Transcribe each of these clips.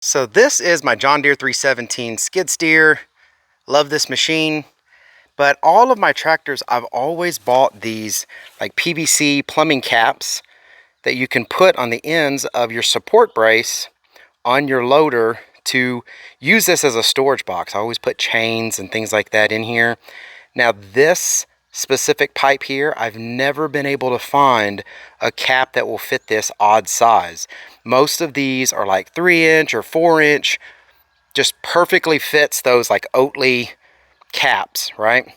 So this is my John Deere 317 skid steer. Love this machine. But all of my tractors, I've always bought these like PVC plumbing caps that you can put on the ends of your support brace on your loader to use this as a storage box. I always put chains and things like that in here. Now this specific pipe here, I've never been able to find a cap that will fit this odd size. Most of these are like 3-inch or 4-inch, just perfectly fits those like Oatly caps, right?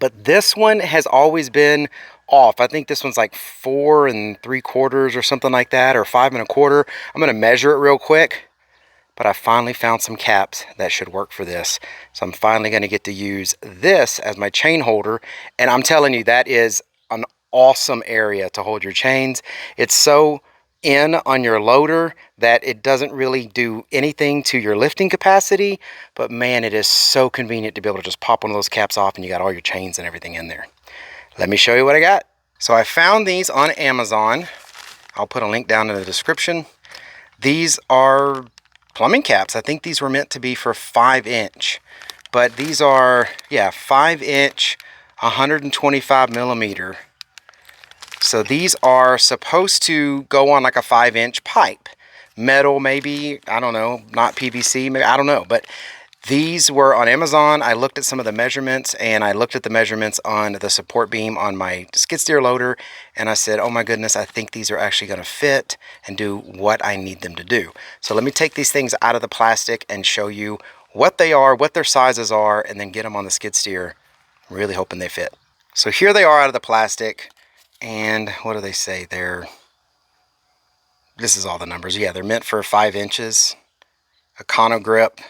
But this one has always been off. I think this one's like 4 3/4 or something like that, or 5 1/4. I'm gonna measure it real quick. But I finally found some caps that should work for this. So I'm finally gonna get to use this as my chain holder. And I'm telling you, that is an awesome area to hold your chains. It's so in on your loader that it doesn't really do anything to your lifting capacity. But man, it is so convenient to be able to just pop one of those caps off and you got all your chains and everything in there. Let me show you what I got. So I found these on Amazon. I'll put a link down in the description. These are plumbing caps. I think these were meant to be for 5-inch, but these are, yeah, 5-inch, 125 millimeter. So these are supposed to go on like a 5-inch pipe. Metal, maybe, I don't know, not PVC, maybe, I don't know, but these were on Amazon. I looked at some of the measurements, and I looked at the measurements on the support beam on my skid steer loader, and I said, oh my goodness, I think these are actually going to fit and do what I need them to do. So let me take these things out of the plastic and show you what they are, what their sizes are, and then get them on the skid steer. I'm really hoping they fit. So here they are out of the plastic, and what do they say? This is all the numbers. Yeah, they're meant for 5 inches, Econo grip,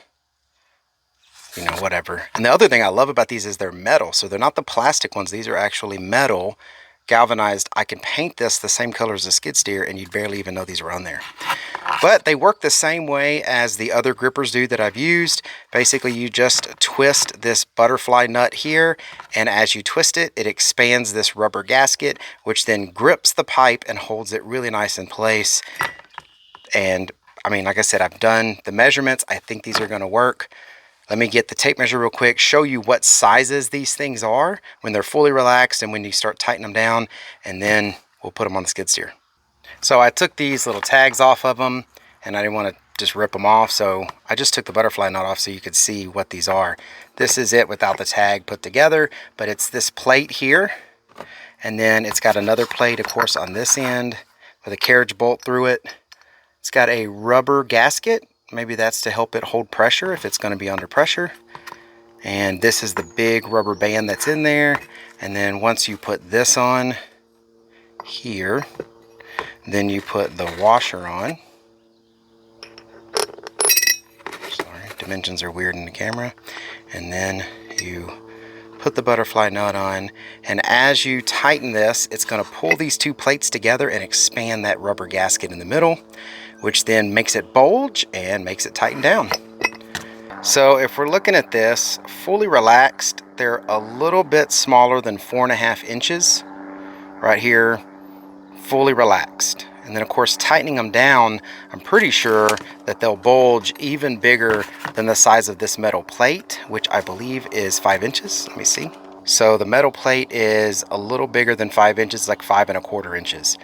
you know, whatever. And the other thing I love about these is they're metal. So they're not the plastic ones. These are actually metal, galvanized. I can paint this the same color as a skid steer and you'd barely even know these are on there. But they work the same way as the other grippers do that I've used. Basically, you just twist this butterfly nut here, and as you twist it, it expands this rubber gasket, which then grips the pipe and holds it really nice in place. And I mean, like I said, I've done the measurements. I think these are going to work. Let me get the tape measure real quick, show you what sizes these things are when they're fully relaxed and when you start tightening them down, and then we'll put them on the skid steer. So I took these little tags off of them, and I didn't want to just rip them off, so I just took the butterfly nut off so you could see what these are. This is it without the tag put together, but it's this plate here, and then it's got another plate, of course, on this end with a carriage bolt through it. It's got a rubber gasket. Maybe that's to help it hold pressure if it's going to be under pressure. And this is the big rubber band that's in there. And then once you put this on here, then you put the washer on. Sorry, dimensions are weird in the camera. And then you put the butterfly nut on. And as you tighten this, it's going to pull these two plates together and expand that rubber gasket in the middle, which then makes it bulge and makes it tighten down. So if we're looking at this, fully relaxed, they're a little bit smaller than 4.5 inches right here, fully relaxed. And then of course, tightening them down, I'm pretty sure that they'll bulge even bigger than the size of this metal plate, which I believe is 5 inches. Let me see. So the metal plate is a little bigger than 5 inches, like 5 1/4 inches.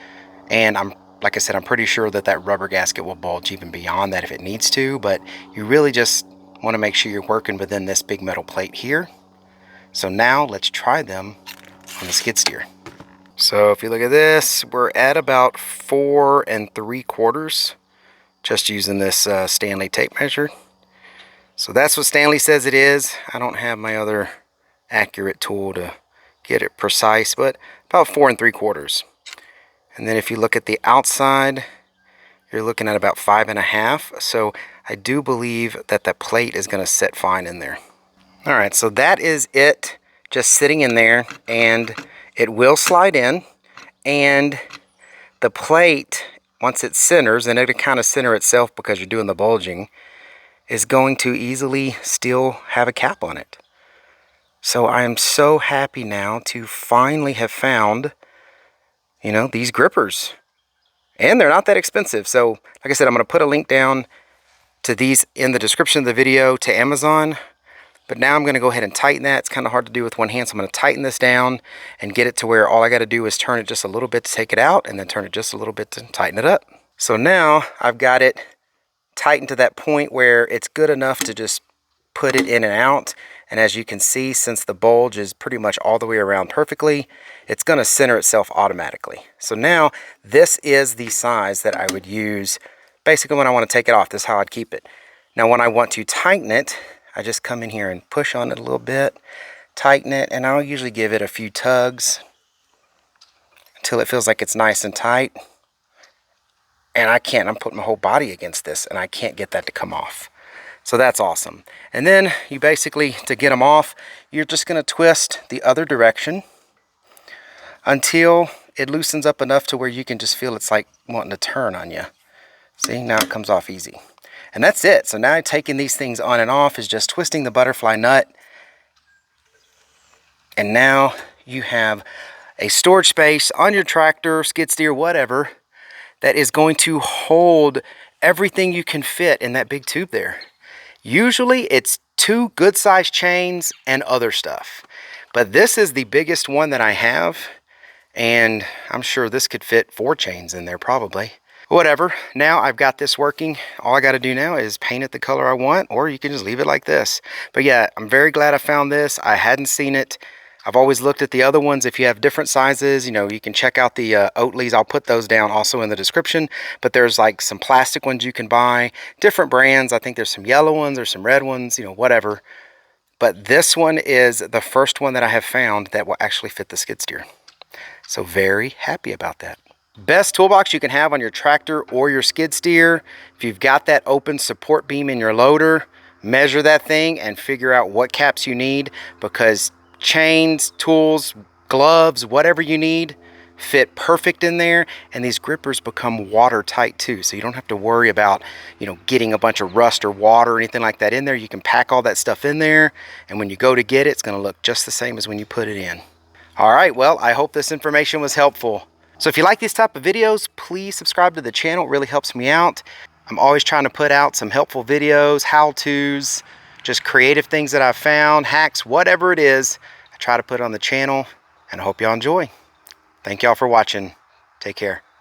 And like I said, I'm pretty sure that that rubber gasket will bulge even beyond that if it needs to, but you really just want to make sure you're working within this big metal plate here. So now let's try them on the skid steer. So if you look at this, we're at about 4 3/4, just using this Stanley tape measure. So that's what Stanley says it is. I don't have my other accurate tool to get it precise, but about 4 3/4. And then if you look at the outside, you're looking at about 5 1/2. So I do believe that the plate is going to sit fine in there. All right, so that is it, just sitting in there, and it will slide in. And the plate, once it centers, and it'll kind of center itself because you're doing the bulging, is going to easily still have a cap on it. So I am so happy now to finally have found, you know, these grippers. And they're not that expensive. So like I said, I'm going to put a link down to these in the description of the video to Amazon. But now I'm going to go ahead and tighten that. It's kind of hard to do with one hand, so I'm going to tighten this down and get it to where all I got to do is turn it just a little bit to take it out, and then turn it just a little bit to tighten it up. So now I've got it tightened to that point where it's good enough to just put it in and out. And as you can see, since the bulge is pretty much all the way around perfectly, it's going to center itself automatically. So now this is the size that I would use basically when I want to take it off. This is how I'd keep it. Now when I want to tighten it, I just come in here and push on it a little bit, tighten it, and I'll usually give it a few tugs until it feels like it's nice and tight. And I'm putting my whole body against this, and I can't get that to come off. So that's awesome. And then you basically, to get them off, you're just going to twist the other direction until it loosens up enough to where you can just feel it's like wanting to turn on you. See, now it comes off easy. And that's it. So now taking these things on and off is just twisting the butterfly nut. And now you have a storage space on your tractor, skid steer, whatever, that is going to hold everything you can fit in that big tube there. Usually it's 2 good sized chains and other stuff. But this is the biggest one that I have. And I'm sure this could fit 4 chains in there probably. Whatever, now I've got this working. All I got to do now is paint it the color I want, or you can just leave it like this. But yeah, I'm very glad I found this. I hadn't seen it. I've always looked at the other ones. If you have different sizes, you know, you can check out the Oatleys. I'll put those down also in the description. But there's like some plastic ones you can buy, different brands. I think there's some yellow ones, there's some red ones, you know, whatever. But this one is the first one that I have found that will actually fit the skid steer. So very happy about that. Best toolbox you can have on your tractor or your skid steer. If you've got that open support beam in your loader, measure that thing and figure out what caps you need, because chains, tools, gloves, whatever you need fit perfect in there. And these grippers become watertight too, so you don't have to worry about, you know, getting a bunch of rust or water or anything like that in there. You can pack all that stuff in there, and when you go to get it, it's going to look just the same as when you put it in. All right, well, I hope this information was helpful. So if you like these type of videos, please subscribe to the channel. It really helps me out. I'm always trying to put out some helpful videos, how-tos, just creative things that I've found, hacks, whatever it is. I try to put it on the channel, and I hope y'all enjoy. Thank y'all for watching. Take care.